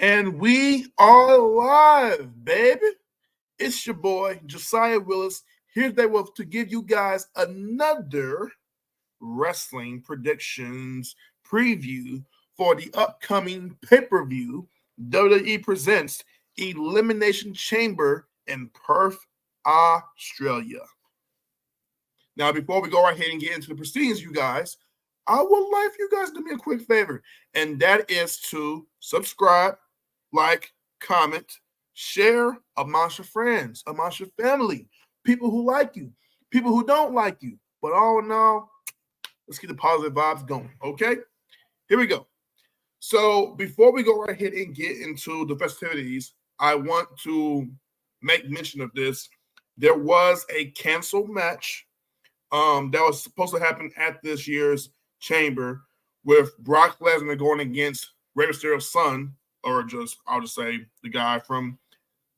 And we are live, baby. It's your boy, Josiah Willis, here today to give you guys another wrestling predictions preview for the upcoming pay-per-view. WWE presents Elimination Chamber in Perth, Australia. Now, before we go right ahead and get into the proceedings, you guys, I would like for you guys to do me a quick favor, and that is to subscribe, like, comment, share amongst your friends, amongst your family, people who like you, people who don't like you. But all in all, let's get the positive vibes going, okay? Here we go. So before we go right ahead and get into the festivities, I want to make mention of this. There was a canceled match that was supposed to happen at this year's Chamber with Brock Lesnar going against Rey Mysterio's son, or I'll just say the guy from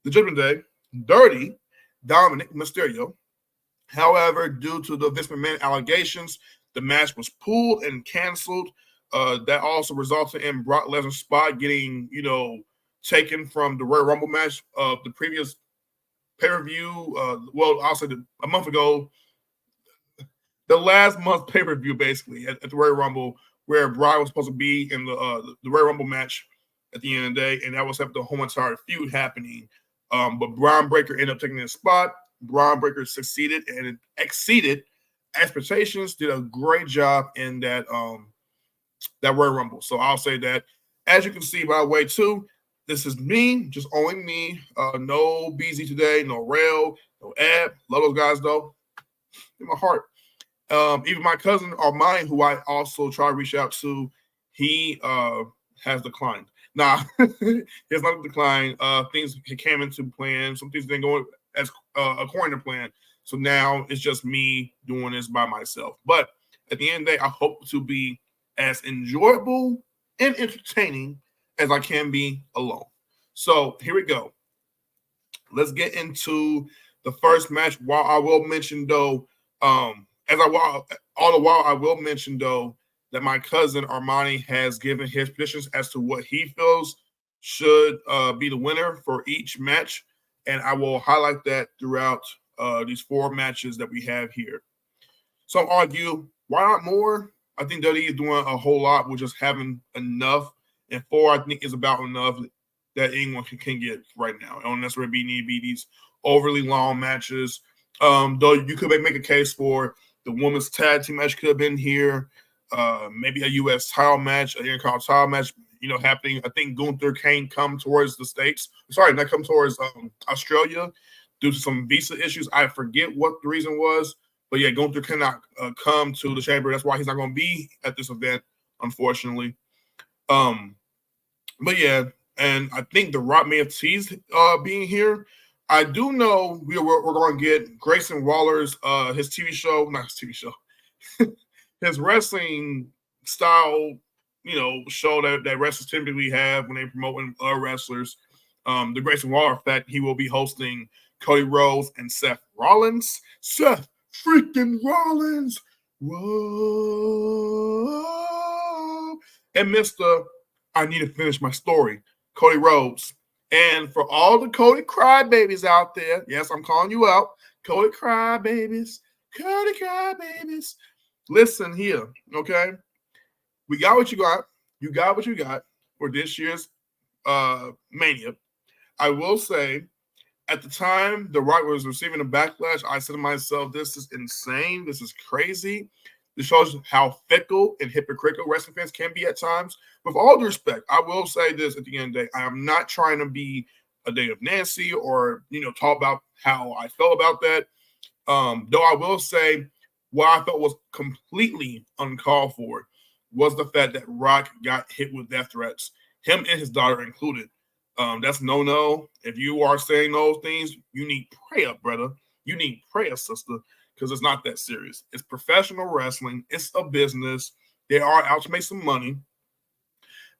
the Judgment Day, Dirty Dominic Mysterio. However, due to the Vince McMahon allegations, the match was pulled and canceled. That also resulted in Brock Lesnar's spot getting, taken from the Royal Rumble match of the previous pay-per-view. I'll say a month ago, the last month's pay-per-view, basically, at the Royal Rumble, where Brock was supposed to be in the Royal Rumble match at the end of the day, and that was the whole entire feud happening. But Braun Breaker ended up taking his spot. Braun Breaker succeeded and exceeded expectations, did a great job in that Royal Rumble. So I'll say that. As you can see, by the way, too, this is me, just only me. No BZ today, no Rail, no Ab. Love those guys, though. In my heart. Even my cousin Armani, who I also try to reach out to, he has declined. Nah, he has not declined. Things came into plan. Some things didn't go as according to plan. So now it's just me doing this by myself. But at the end of the day, I hope to be as enjoyable and entertaining as I can be alone. So here we go. Let's get into the first match. While I will mention, though, all the while I will mention, though, that my cousin Armani has given his predictions as to what he feels should be the winner for each match. And I will highlight that throughout these 4 matches that we have here. Some argue, why not more? I think WWE is doing a whole lot with just having enough. And 4, I think, is about enough that anyone can get right now. It don't necessarily need to be these overly long matches. Though you could make a case for the women's tag team match could have been here. Maybe a U.S. title match, an Intercontinental title match, happening. I think Gunther can come towards the States. Sorry, not come towards Australia due to some visa issues. I forget what the reason was. But, yeah, Gunther cannot come to the Chamber. That's why he's not going to be at this event, unfortunately. But, yeah, and I think The Rock may have teased being here. I do know we're going to get Grayson Waller's his TV show, not his TV show, his wrestling style, show that wrestlers typically have when they promoting wrestlers. The Grayson Waller effect, he will be hosting Cody Rhodes and Seth Rollins. Seth freaking Rollins. Whoa. And Mr. I need to finish my story, Cody Rhodes. And for all the Cody crybabies out there, yes, I'm calling you out, Cody crybabies, Cody crybabies. Listen here, okay? We got what you got. You got what you got for this year's Mania. I will say, at the time The Rock was receiving a backlash, I said to myself, this is insane. This is crazy. This shows how fickle and hypocritical wrestling fans can be at times. With all due respect, I will say this at the end of the day. I am not trying to be a Dave Nancy or, talk about how I felt about that. Though I will say what I felt was completely uncalled for was the fact that Rock got hit with death threats, him and his daughter included. That's no-no. If you are saying those things, you need prayer, brother. You need prayer, sister, because it's not that serious. It's professional wrestling. It's a business. They are out to make some money.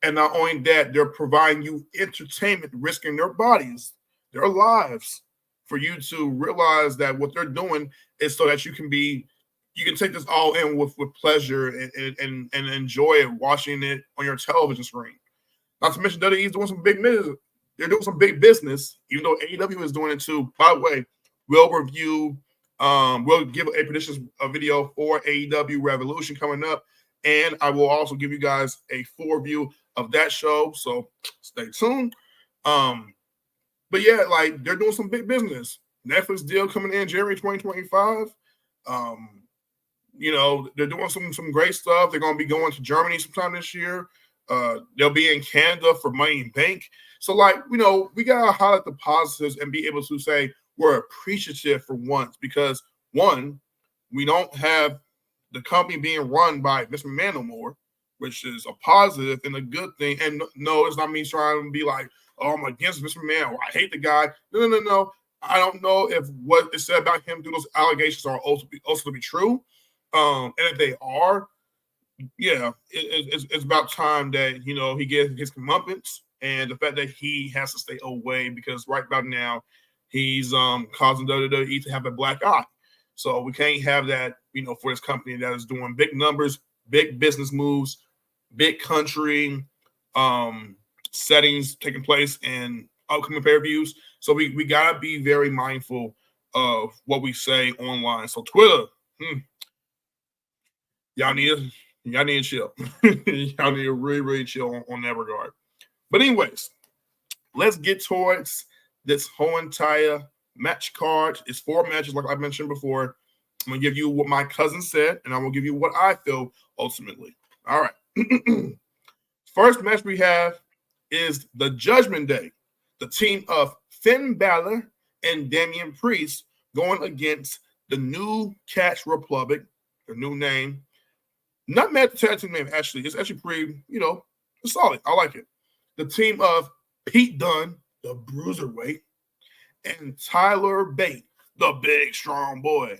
And not only that, they're providing you entertainment, risking their bodies, their lives, for you to realize that what they're doing is so that you can take this all in with pleasure and enjoy it, watching it on your television screen. Not to mention WWE is doing some big business. They're doing some big business, even though AEW is doing it too. By the way, we'll review, we'll give a predictions video for AEW Revolution coming up, and I will also give you guys a full review of that show. So stay tuned. But yeah, like they're doing some big business. Netflix deal coming in January 2025. They're doing some great stuff. They're going to be going to Germany sometime this year. They'll be in Canada for Money in Bank. So, we got to highlight the positives and be able to say we're appreciative for once because, one, we don't have the company being run by Mr. McMahon no more, which is a positive and a good thing. And no, it's not me trying to be like, oh, I'm against Mr. McMahon or I hate the guy. No. I don't know if what is said about him through those allegations are also to be true. And if they are, yeah, it's about time that, he gets his comeuppance and the fact that he has to stay away because right about now he's causing WWE to have a black eye. So we can't have that, for this company that is doing big numbers, big business moves, big country settings taking place in upcoming pay-per-views. So we got to be very mindful of what we say online. So Twitter, y'all need to chill. Y'all need to really, really chill on that regard. But anyways, let's get towards this whole entire match card. It's 4 matches, like I mentioned before. I'm going to give you what my cousin said, and I'm going to give you what I feel ultimately. All right. First match we have is the Judgment Day. The team of Finn Balor and Damian Priest going against the New Catch Republic, their new name. Not mad at the tag team name, actually. It's actually pretty, it's solid. I like it. The team of Pete Dunne, the Bruiserweight, and Tyler Bate, the big, strong boy.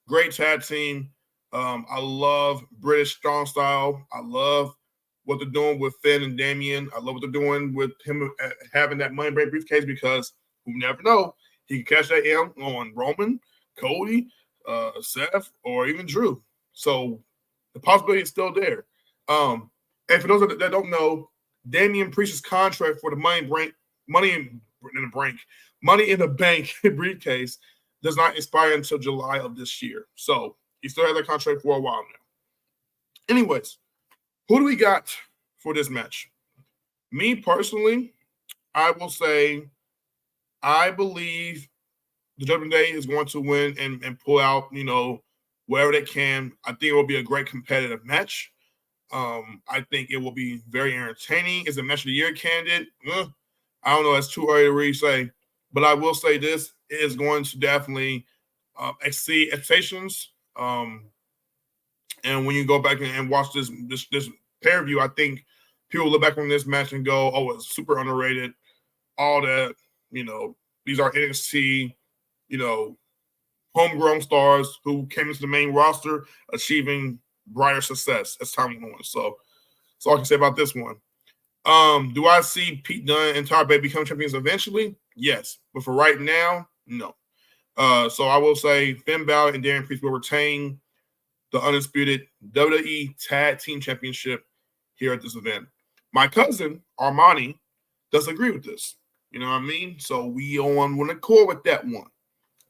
Great tag team. I love British strong style. I love what they're doing with Finn and Damian. I love what they're doing with him having that Money Break briefcase because you never know. He can catch that M on Roman, Cody, Seth, or even Drew. So the possibility is still there. And for those that don't know, Damian Priest's contract for the Money in the Bank briefcase does not expire until July of this year. So he still has that contract for a while now. Anyways, who do we got for this match? Me personally, I will say I believe the Judgment Day is going to win and pull out, wherever they can. I think it will be a great competitive match. I think it will be very entertaining. Is it match of the year candidate? I don't know. It's too early to really say. But I will say this is going to definitely exceed expectations. And when you go back and watch this pay-per-view, I think people look back on this match and go, oh, it's super underrated. All that, these are NXT, homegrown stars who came into the main roster achieving brighter success as time went on. So that's all I can say about this one. Do I see Pete Dunne and Tyler Bate become champions eventually? Yes. But for right now, no. So I will say Finn Balor and Damian Priest will retain the undisputed WWE Tag Team Championship here at this event. My cousin, Armani, does agree with this. You know what I mean? So we on one accord with that one.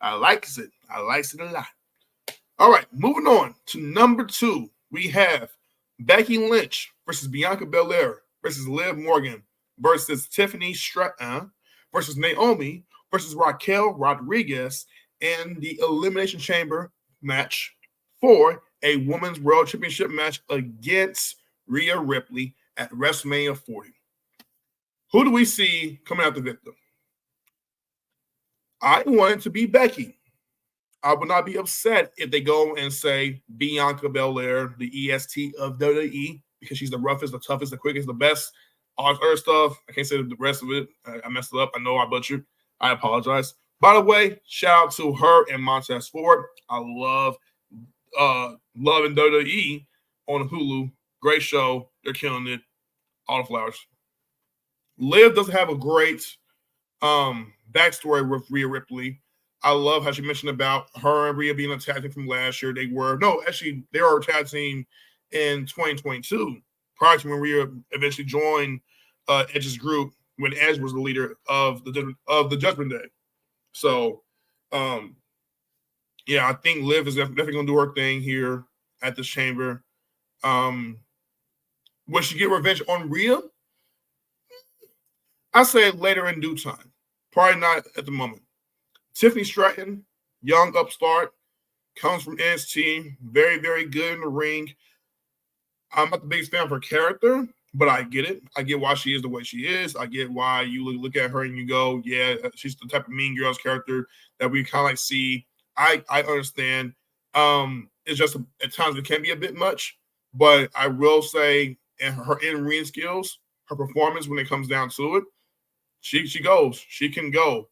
I likes it. I likes it a lot. All right, moving on to number 2. We have Becky Lynch versus Bianca Belair versus Liv Morgan versus Tiffany Stratton versus Naomi versus Raquel Rodriguez in the Elimination Chamber match for a Women's World Championship match against Rhea Ripley at WrestleMania 40. Who do we see coming out the victor? I want it to be Becky. I would not be upset if they go and say Bianca Belair, the EST of WWE, because she's the roughest, the toughest, the quickest, the best, all this other stuff. I can't say the rest of it. I messed it up. I know I butchered. I apologize. By the way, shout out to her and Montez Ford. I love and WWE on Hulu. Great show. They're killing it. All the flowers. Liv doesn't have a great backstory with Rhea Ripley. I love how she mentioned about her and Rhea being a tag team from last year. They were a tag team in 2022, prior to when Rhea eventually joined Edge's group when Edge was the leader of the Judgment Day. So, yeah, I think Liv is definitely gonna do her thing here at this chamber. Will she get revenge on Rhea? I say later in due time. Probably not at the moment. Tiffany Stratton, young upstart, comes from NXT, very, very good in the ring. I'm not the biggest fan of her character, but I get it. I get why she is the way she is. I get why you look at her and you go, yeah, she's the type of Mean Girls character that we kind of like see. I understand. It's just at times it can be a bit much, but I will say, and her in-ring skills, her performance when it comes down to it, she goes. She can go,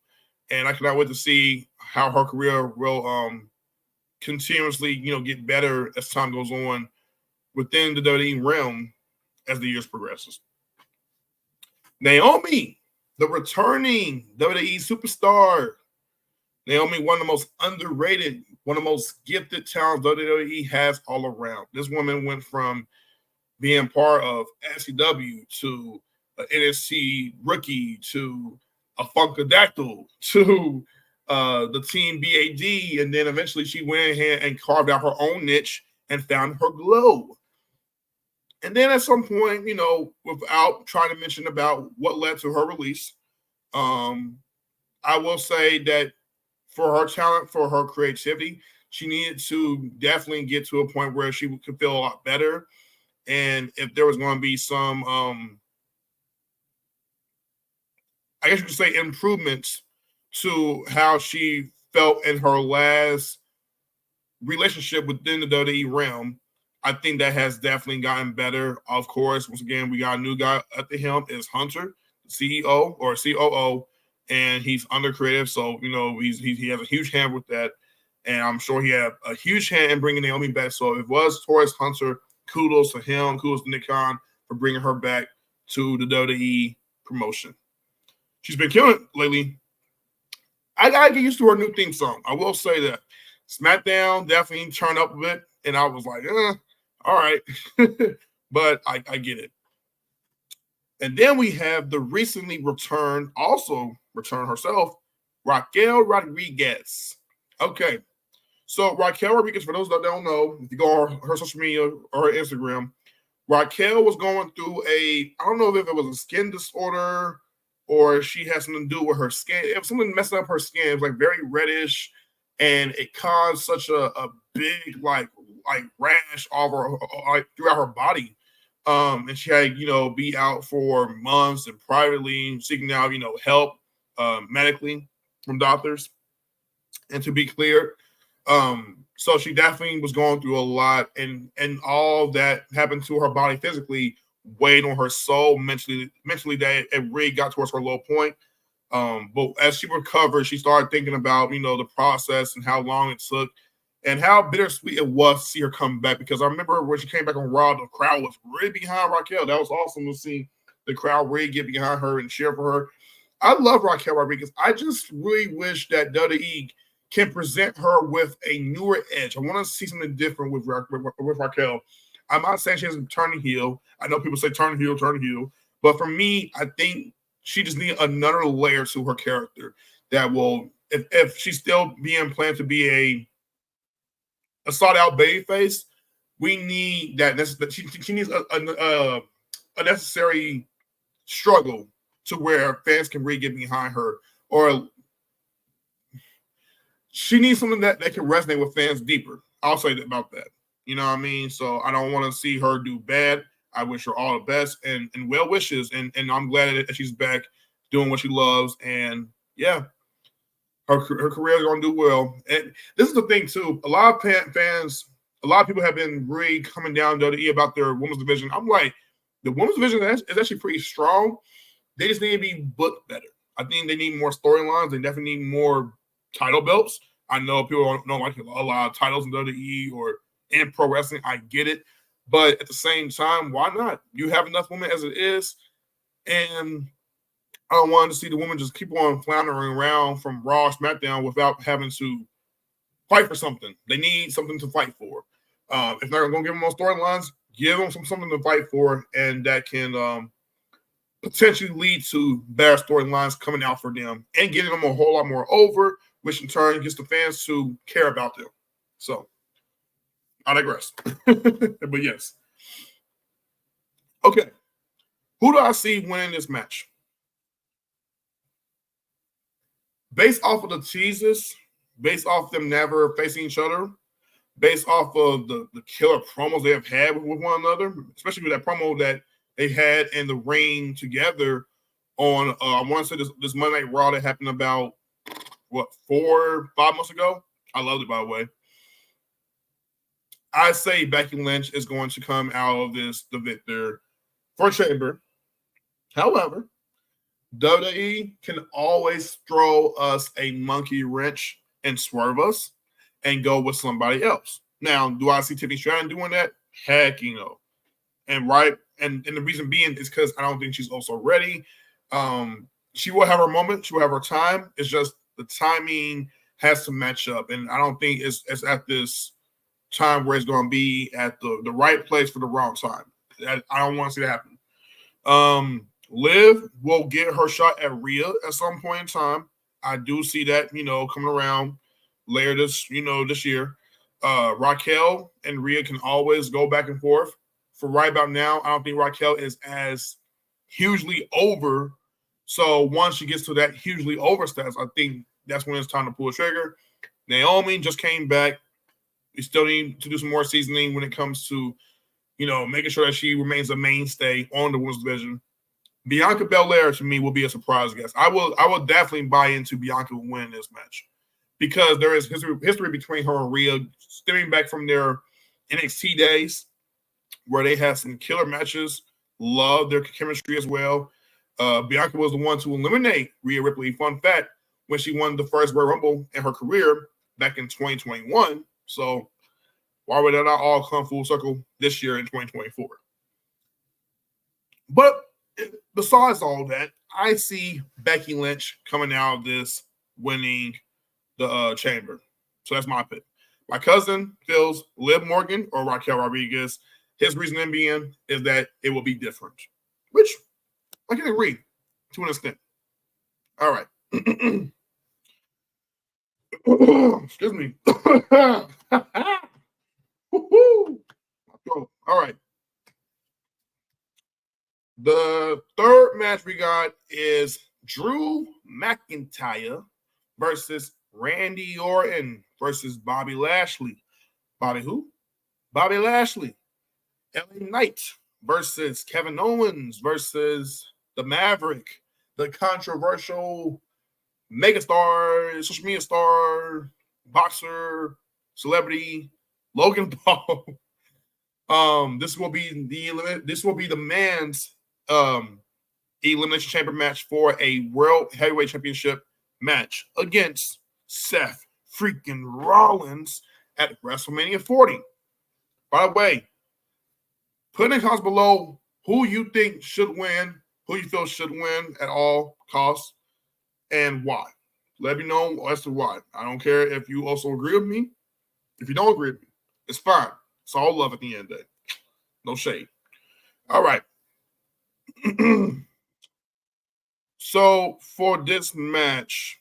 and I cannot wait to see how her career will continuously get better as time goes on within the WWE realm as the years progresses. Naomi, the returning WWE superstar. Naomi, one of the most underrated, one of the most gifted talents WWE has all around. This woman went from being part of SCW to an NXT rookie to a Funkadactyl to the team BAD, and then eventually she went ahead and carved out her own niche and found her glow. And then at some point, without trying to mention about what led to her release, I will say that for her talent, for her creativity, she needed to definitely get to a point where she could feel a lot better. And if there was going to be some, I guess you could say, improvements to how she felt in her last relationship within the WWE realm, I think that has definitely gotten better. Of course, once again, we got a new guy at the helm, is Hunter, CEO or COO, and he's under creative. So, he has a huge hand with that. And I'm sure he had a huge hand in bringing Naomi back. So if it was Torres Hunter, kudos to him. Kudos to Nick Khan for bringing her back to the WWE promotion. She's been killing it lately. I got to get used to her new theme song. I will say that. SmackDown definitely turned up a bit. And I was like, all right. But I get it. And then we have the recently returned herself, Raquel Rodriguez. Okay. So Raquel Rodriguez, for those that don't know, if you go on her social media or her Instagram, Raquel was going through I don't know if it was a skin disorder or she had something to do with her skin. It was something messing up her skin. It was like very reddish, and it caused such a big like rash over throughout her body. And she had, be out for months and privately seeking out, help medically from doctors. And to be clear, so she definitely was going through a lot, and all that happened to her body physically weighed on her soul, mentally that it really got towards her low point. But as she recovered, she started thinking about, the process and how long it took and how bittersweet it was to see her come back. Because I remember when she came back on Raw, the crowd was really behind Raquel. That was awesome to see the crowd really get behind her and cheer for her. I love Raquel Rodriguez. I just really wish that WWE can present her with a newer edge. I want to see something different with Raquel. I'm not saying she hasn't turned a heel. I know people say turn heel. But for me, I think she just needs another layer to her character that will, if she's still being planned to be a sought-out babyface, we need that. She needs a necessary struggle to where fans can really get behind her, or she needs something that can resonate with fans deeper. I'll say about that. You know what I mean? So I don't want to see her do bad. I wish her all the best and well wishes. And I'm glad that she's back doing what she loves. And yeah, her career is going to do well. And this is the thing too. A lot of fans, a lot of people have been really coming down to WWE about their women's division. I'm like, the women's division is actually pretty strong. They just need to be booked better. I think they need more storylines. They definitely need more title belts. I know people don't like a lot of titles in WWE or in pro wrestling. I get it. But at the same time, why not? You have enough women as it is. And I don't want to see the women just keep on floundering around from Raw, SmackDown without having to fight for something. They need something to fight for. If they're going to give them those storylines, give them something to fight for, and that can potentially lead to better storylines coming out for them and getting them a whole lot more over, which in turn gets the fans to care about them. So I digress. But yes. Okay. Who do I see winning this match? Based off of the teases, based off them never facing each other, based off of the killer promos they have had with one another, especially with that promo that they had in the ring together on, I want to say this Monday Night Raw that happened about, 4-5 months ago? I loved it, by the way. I say Becky Lynch is going to come out of this the victor for Chamber. However, WWE can always throw us a monkey wrench and swerve us and go with somebody else. Now, do I see Tiffany Stratton doing that? Heck, And the reason being is because I don't think she's also ready. She will have her moment. She will have her time. It's just the timing has to match up. And I don't think it's at this time where it's going to be at the right place for the wrong time. I don't want to see that happen. Liv will get her shot at Rhea at some point in time. I do see that, coming around later this year. Raquel and Rhea can always go back and forth. For right about now, I don't think Raquel is as hugely over. So once she gets to that hugely over status, I think that's when it's time to pull a trigger. Naomi just came back. We still need to do some more seasoning when it comes to, making sure that she remains a mainstay on the women's division. Bianca Belair to me will be a surprise guest. I will definitely buy into Bianca winning this match because there is history between her and Rhea stemming back from their NXT days where they had some killer matches. Love their chemistry as well. Bianca was the one to eliminate Rhea Ripley. Fun fact, when she won the first Royal Rumble in her career back in 2021. So why would that not all come full circle this year in 2024? But besides all that, I see Becky Lynch coming out of this winning the Chamber. So that's my pick. My cousin feels Liv Morgan or Raquel Rodriguez. His reasoning being is that it will be different, which I can agree to an extent. All right. Excuse me. All right. The third match we got is Drew McIntyre versus Randy Orton versus Bobby Lashley. Bobby who? Bobby Lashley. LA Knight versus Kevin Owens versus the Maverick, the controversial megastar, social media star, boxer, celebrity, Logan Paul. This will be the man's Elimination Chamber match for a World Heavyweight Championship match against Seth freaking Rollins at WrestleMania 40. By the way, put in the comments below who you think should win, who you feel should win at all costs, and why. Let me know as to why. I don't care if you also agree with me. If you don't agree with me, it's fine. It's all love at the end of the day. No shade. All right. So for this match,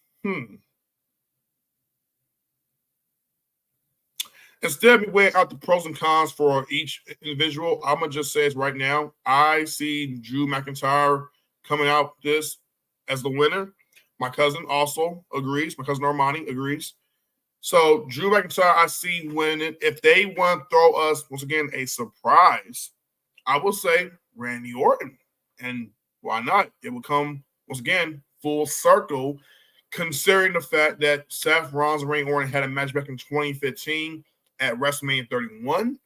instead of me weighing out the pros and cons for each individual, I'm going to just say it right now. I see Drew McIntyre coming out this as the winner. My cousin also agrees. My cousin Armani agrees. So Drew McIntyre, I see winning. If they want to throw us, once again, a surprise, I will say Randy Orton. And why not? It will come, once again, full circle, considering the fact that Seth Rollins and Randy Orton had a match back in 2015 at WrestleMania 31,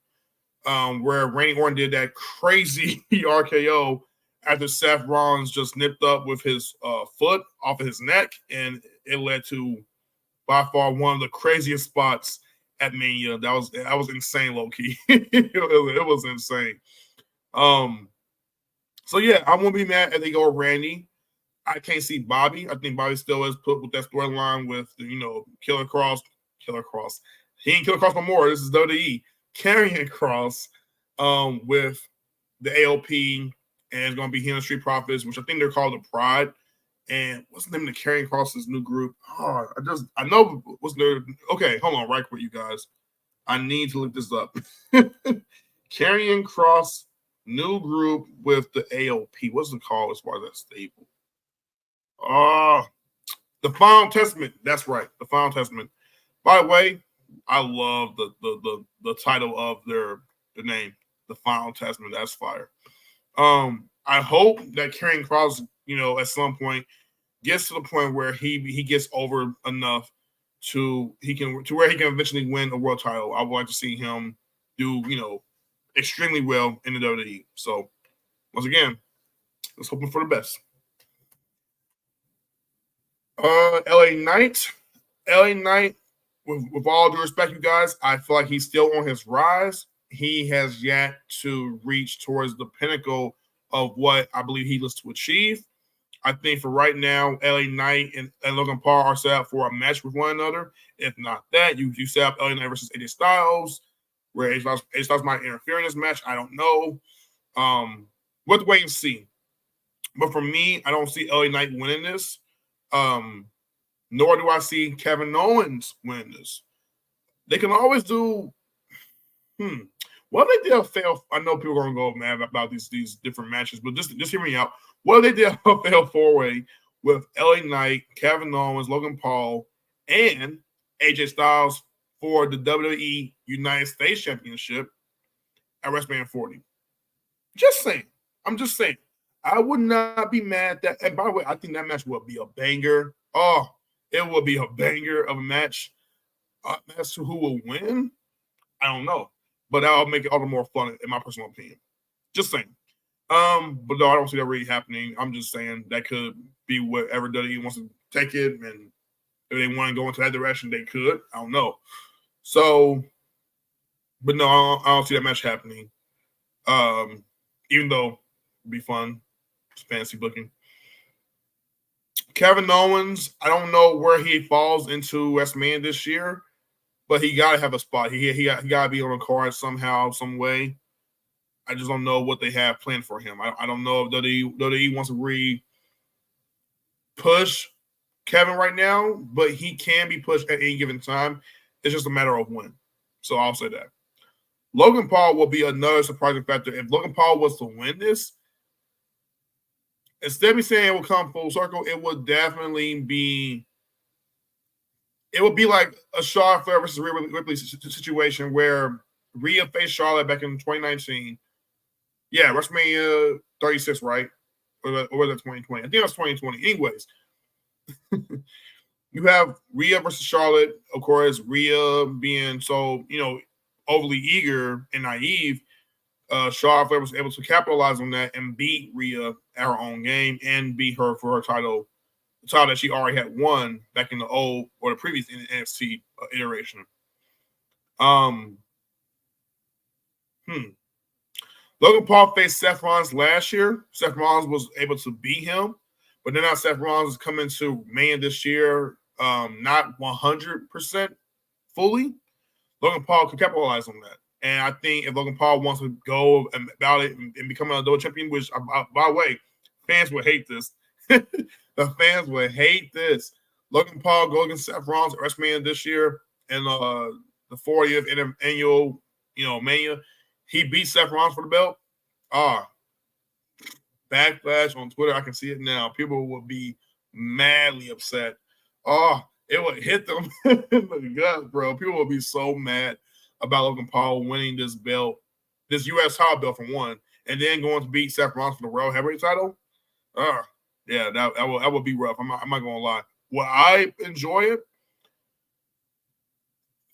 where Randy Orton did that crazy RKO after Seth Rollins just nipped up with his foot off of his neck, and it led to by far one of the craziest spots at Mania. That was insane, low key. it was insane. So yeah, I won't be mad if they go with Randy. I can't see Bobby. I think Bobby still is put with that storyline with Killer Cross. He ain't Killer Cross no more. This is WWE carrying Cross with the AOP and it's going to be him and Street Profits, which I think they're called the Pride. And what's the name of the Karrion Kross's new group? Oh, I know what's the okay. Hold on, right quick, you guys. I need to look this up. Karrion Kross new group with the AOP. What's it called as far as that stable? The Final Testament. That's right, the Final Testament. By the way, I love the title of their name, the Final Testament. That's fire. I hope that Karrion Kross, at some point gets to the point where he gets over enough to where he can eventually win a world title. I would like to see him do, extremely well in the WWE. So once again, let's hope for the best. LA Knight. LA Knight, with all due respect, you guys, I feel like he's still on his rise. He has yet to reach towards the pinnacle of what I believe he looks to achieve. I think for right now, LA Knight and Logan Paul are set up for a match with one another. If not that, you set up LA Knight versus AJ Styles, where AJ Styles might interfere in this match. I don't know. We'll have to wait and see. But for me, I don't see LA Knight winning this. Nor do I see Kevin Owens winning this. They can always do. What if they did a fail? I know people are going to go mad about these different matches, but just hear me out. What if they did a fail four-way with LA Knight, Kevin Owens, Logan Paul, and AJ Styles for the WWE United States Championship at WrestleMania 40? Just saying. I'm just saying. I would not be mad at that. And by the way, I think that match will be a banger. Oh, it will be a banger of a match. As to who will win, I don't know. But that'll make it all the more fun, in my personal opinion. Just saying. But no, I don't see that really happening. I'm just saying that could be whatever WWE wants to take it, and if they want to go into that direction, they could. I don't know. So, but no, I don't see that match happening. Even though it'd be fun, it's fancy booking. Kevin Owens, I don't know where he falls into WrestleMania this year, but he gotta have a spot. He gotta be on a card somehow, some way. I just don't know what they have planned for him. I don't know if WWE wants to push Kevin right now, but he can be pushed at any given time. It's just a matter of when. So I'll say that. Logan Paul will be another surprising factor. If Logan Paul was to win this, instead of me saying it will come full circle, it would definitely be. It would be like a Charlotte Flair versus Rhea Ripley situation where Rhea faced Charlotte back in 2019. Yeah, WrestleMania 36, right? Or was it 2020? I think it was 2020. Anyways, you have Rhea versus Charlotte. Of course, Rhea being so, overly eager and naive, Charlotte Flair was able to capitalize on that and beat Rhea at her own game and beat her for her title, the title that she already had won back in the old or the previous NXT iteration. Logan Paul faced Seth Rollins last year. Seth Rollins was able to beat him, but then now Seth Rollins is coming to Mania this year, not 100% fully. Logan Paul could capitalize on that. And I think if Logan Paul wants to go about it and become a double champion, which, by the way, fans would hate this. The fans would hate this. Logan Paul go against Seth Rollins at WrestleMania this year and the 40th annual, Mania. He beat Seth Rollins for the belt. Backlash on Twitter. I can see it now. People would be madly upset. It would hit them in the gut, bro. People would be so mad about Logan Paul winning this belt, this U.S. title belt for one, and then going to beat Seth Rollins for the World Heavyweight title. Yeah, that would be rough. I'm not going to lie. Will I enjoy it?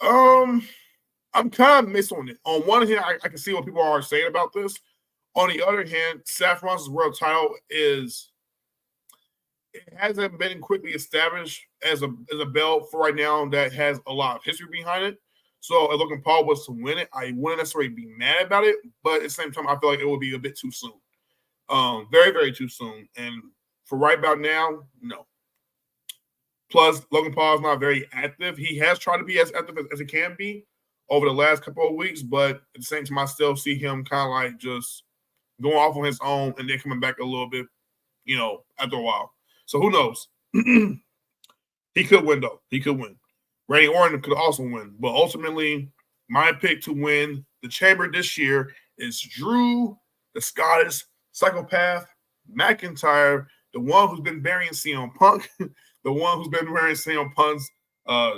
I'm kind of mixed on it. On one hand, I can see what people are saying about this. On the other hand, Seth Rollins' world title hasn't been quickly established as a belt for right now that has a lot of history behind it. So if Logan Paul was to win it, I wouldn't necessarily be mad about it, but at the same time, I feel like it would be a bit too soon. Very, very too soon. And for right about now, no. Plus, Logan Paul is not very active. He has tried to be as active as he can be over the last couple of weeks, but at the same time, I still see him kind of like just going off on his own and then coming back a little bit, after a while. So who knows? He could win, though. He could win. Randy Orton could also win. But ultimately, my pick to win the Chamber this year is Drew, the Scottish psychopath, McIntyre, the one who's been burying CM Punk, the one who's been wearing CM Punk's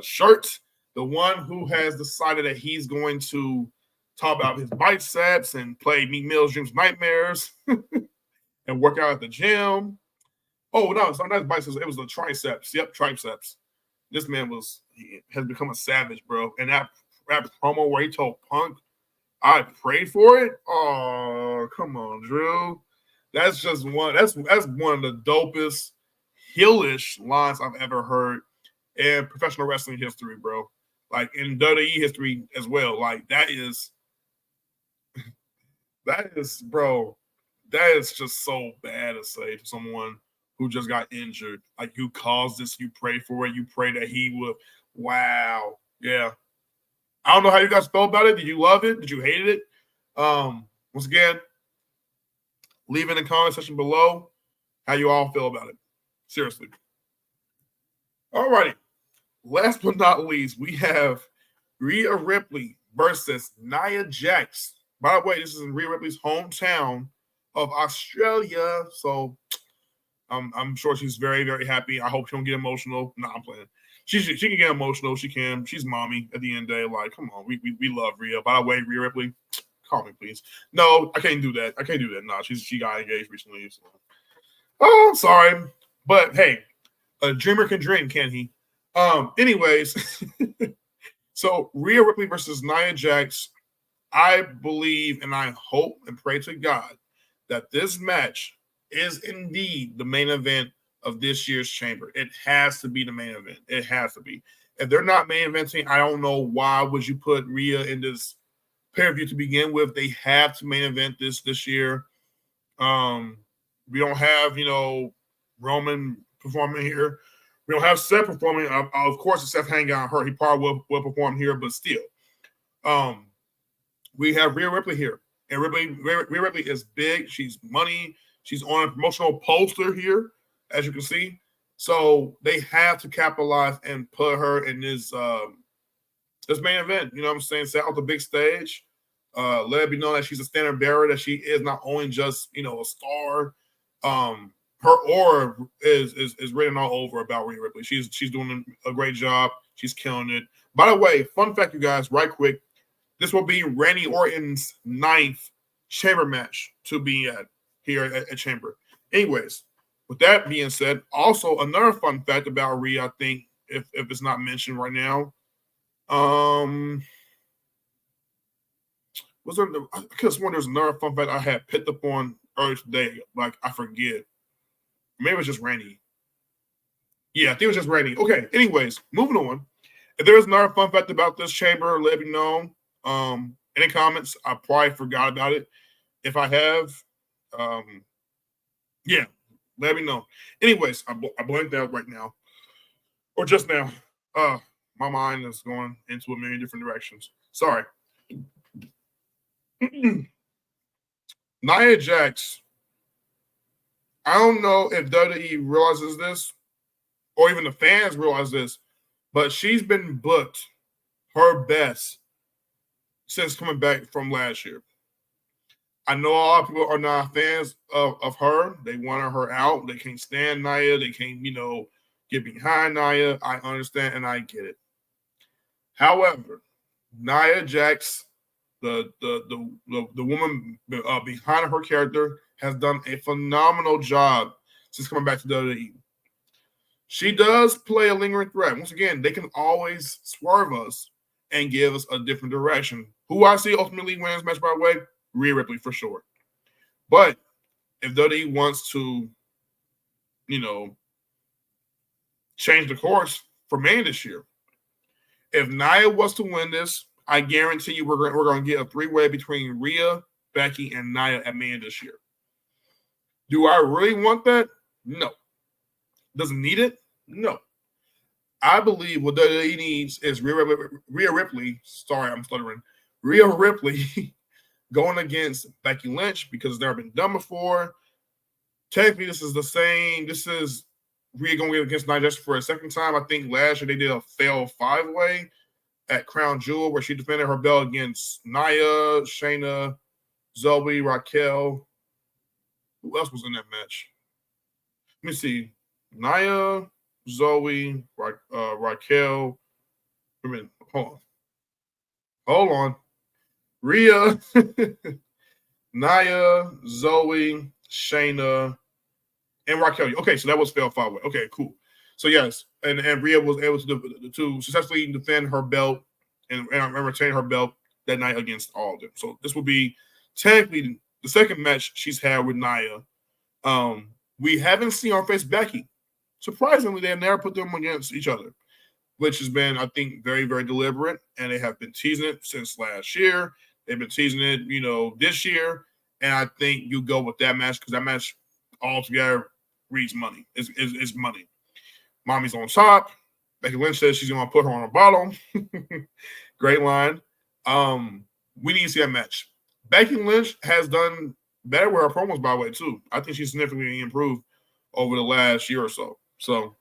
shirt, the one who has decided that he's going to talk about his biceps and play Meek Mill's Dreams Nightmares and work out at the gym. Oh, no, it's not biceps. It was the triceps. Yep, triceps. This man has become a savage, bro. And that promo where he told Punk, I prayed for it. Oh, come on, Drew. That's just one. That's one of the dopest heelish lines I've ever heard in professional wrestling history, bro. Like in WWE history as well. Like that is, bro. That is just so bad to say to someone who just got injured. Like you caused this, you pray for it, you pray that he would. Wow. Yeah. I don't know how you guys felt about it. Did you love it? Did you hate it? Once again, leave in the comment section below how you all feel about it. Seriously. All righty. Last but not least, we have Rhea Ripley versus Nia Jax. By the way, this is in Rhea Ripley's hometown of Australia. So I'm sure she's very, very happy. I hope she don't get emotional. No, I'm playing. She can get emotional. She can. She's mommy at the end of the day. Like, come on. We love Rhea. By the way, Rhea Ripley, call me, please. No, I can't do that. Nah, she got engaged recently. So. Oh, I'm sorry. But hey, a dreamer can dream, can he? Anyways, so Rhea Ripley versus Nia Jax. I believe and I hope and pray to God that this match is indeed the main event of this year's Chamber. It has to be the main event. It has to be. If they're not main eventing, I don't know why would you put Rhea in this pay-per-view to begin with. They have to main event this year. We don't have, Roman performing here. We don't have Seth performing. Of course, if Seth hang on her, he probably will perform here, but still. We have Rhea Ripley here. And Rhea Ripley is big. She's money. She's on a promotional poster here, as you can see. So they have to capitalize and put her in this main event. You know what I'm saying? Set out the big stage. Let it be known that she's a standard bearer, that she is not only just, a star. Her aura is written all over about Rhea Ripley. She's doing a great job. She's killing it. By the way, fun fact, you guys, right quick. This will be Randy Orton's 9th Chamber match to be at here at Chamber. Anyways, with that being said, also another fun fact about Rhea, I think, if it's not mentioned right now, was there? I could have sworn there's another fun fact I had picked up on earlier today. Like I forget. Maybe it was just Randy. Yeah, I think it was just Randy. Okay. Anyways, moving on. If there's another fun fact about this Chamber, let me know. Any comments? I probably forgot about it. If I have, yeah, let me know. Anyways, I blanked out right now, or just now. My mind is going into a million different directions. Sorry. Nia Jax. I don't know if WWE realizes this, or even the fans realize this, but she's been booked her best since coming back from last year. I know a lot of people are not fans of her. They wanted her out. They can't stand Nia. They can't, get behind Nia. I understand and I get it. However, Nia Jax, the woman behind her character, has done a phenomenal job since coming back to WWE. She does play a lingering threat. Once again, they can always swerve us and give us a different direction. Who I see ultimately wins this match, by the way, Rhea Ripley for sure. But if WWE wants to, change the course for May this year, if Nia was to win this, I guarantee you we're going to get a 3-way between Rhea, Becky, and Nia at May this year. Do I really want that? No. Doesn't need it? No. I believe what WWE needs is Rhea Ripley. Sorry, I'm stuttering. Rhea Ripley going against Becky Lynch because it's never been done before. Technically, this is the same. This is Rhea going against Nia Jax for a second time. I think last year they did a failed 5-way at Crown Jewel where she defended her belt against Nia, Shayna, Zoe, Raquel. Who else was in that match? Let me see. Nia, Zoe, Raquel. I mean, hold on. Rhea, Nia, Zoe, Shayna, and Raquel. Okay, so that was failed 5-way. Okay, cool. So yes, and Rhea was able to successfully defend her belt and retain her belt that night against all of them. So this will be technically the second match she's had with Nia. We haven't seen her face Becky. Surprisingly, they have never put them against each other, which has been, I think, very, very deliberate. And they have been teasing it since last year. They've been teasing it, this year. And I think you go with that match because that match altogether reads money. It's money. Mommy's on top. Becky Lynch says she's going to put her on the bottom. Great line. We need to see that match. Becky Lynch has done better with her promos, by the way, too. I think she's significantly improved over the last year or so. So,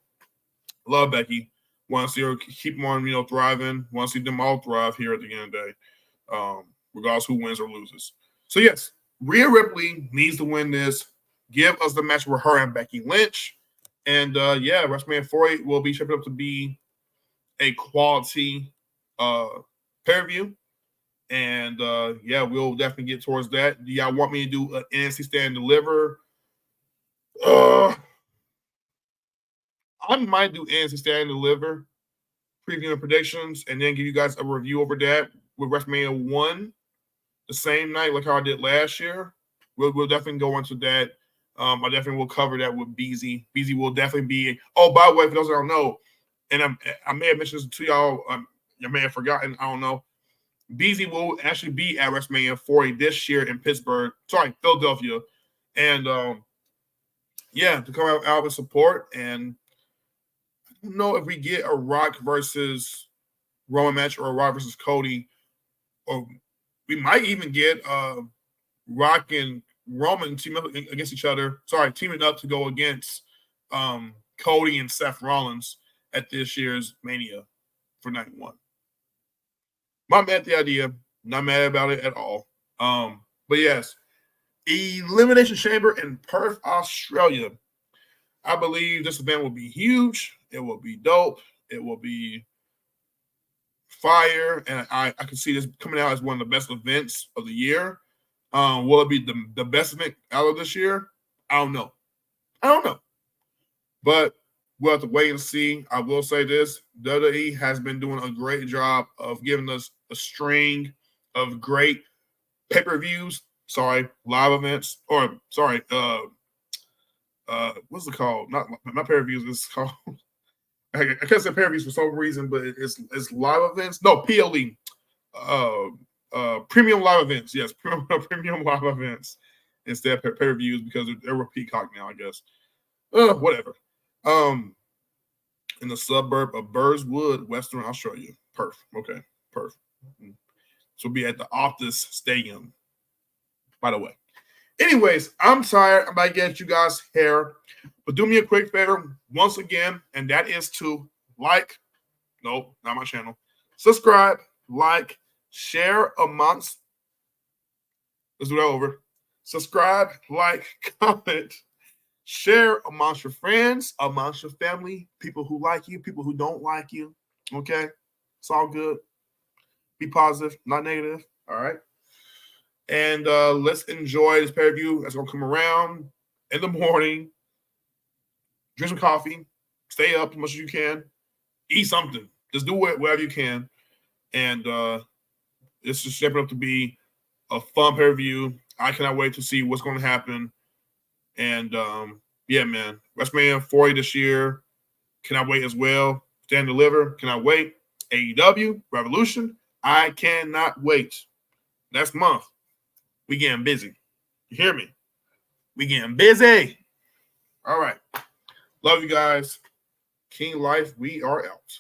love Becky. Want to see her keep them on, thriving. Want to see them all thrive here at the end of the day, regardless who wins or loses. So, yes, Rhea Ripley needs to win this. Give us the match with her and Becky Lynch. And, WrestleMania 48 will be shaping up to be a quality pay-per-view. And, we'll definitely get towards that. Do y'all want me to do an NXT Stand and Deliver? I might do NXT Stand and Deliver, preview and predictions, and then give you guys a review over that with WrestleMania 1 the same night like how I did last year. We'll definitely go into that. I definitely will cover that with BZ. BZ will definitely be – oh, by the way, for those that don't know, and I may have mentioned this to y'all. You may have forgotten. I don't know. BZ will actually be at WrestleMania 40 this year in Philadelphia. And, to come out with support. And I don't know if we get a Rock versus Roman match or a Rock versus Cody. Or we might even get Rock and Roman teaming up against each other. Teaming up to go against Cody and Seth Rollins at this year's Mania for night 1. Not mad at the idea. Not mad about it at all. But yes, Elimination Chamber in Perth, Australia. I believe this event will be huge. It will be dope. It will be fire. And I can see this coming out as one of the best events of the year. Will it be the best event out of this year? I don't know. But we'll have to wait and see. I will say this. WWE has been doing a great job of giving us a string of great pay-per-views. Live events. What's it called? Not pay-per-views. It's called. I can't say pay-per-views for some reason, but it's live events. No, PLE. Premium live events. Yes, premium live events instead of pay-per-views because they're with Peacock now, I guess. Whatever. In the suburb of Burswood, Western Australia. Perth. Okay, Perth. So we'll be at the Optus Stadium, by the way. Anyways, I'm tired. I might get you guys hair. But do me a quick favor once again, and that is to not my channel. Subscribe, share amongst. Let's do that over. Subscribe, comment, share amongst your friends, amongst your family, people who like you, people who don't like you. Okay? It's all good. Be positive, not negative. All right? And let's enjoy this pay-per-view that's going to come around in the morning. Drink some coffee. Stay up as much as you can. Eat something. Just do it wherever you can. And it's just shaping up to be a fun pay-per-view. I cannot wait to see what's going to happen. And, man. WrestleMania 40 this year. Cannot wait as well. Stand and Deliver. Cannot wait. AEW. Revolution. I cannot wait. Next month. We getting busy. You hear me? We getting busy. All right. Love you guys. King Life, we are out.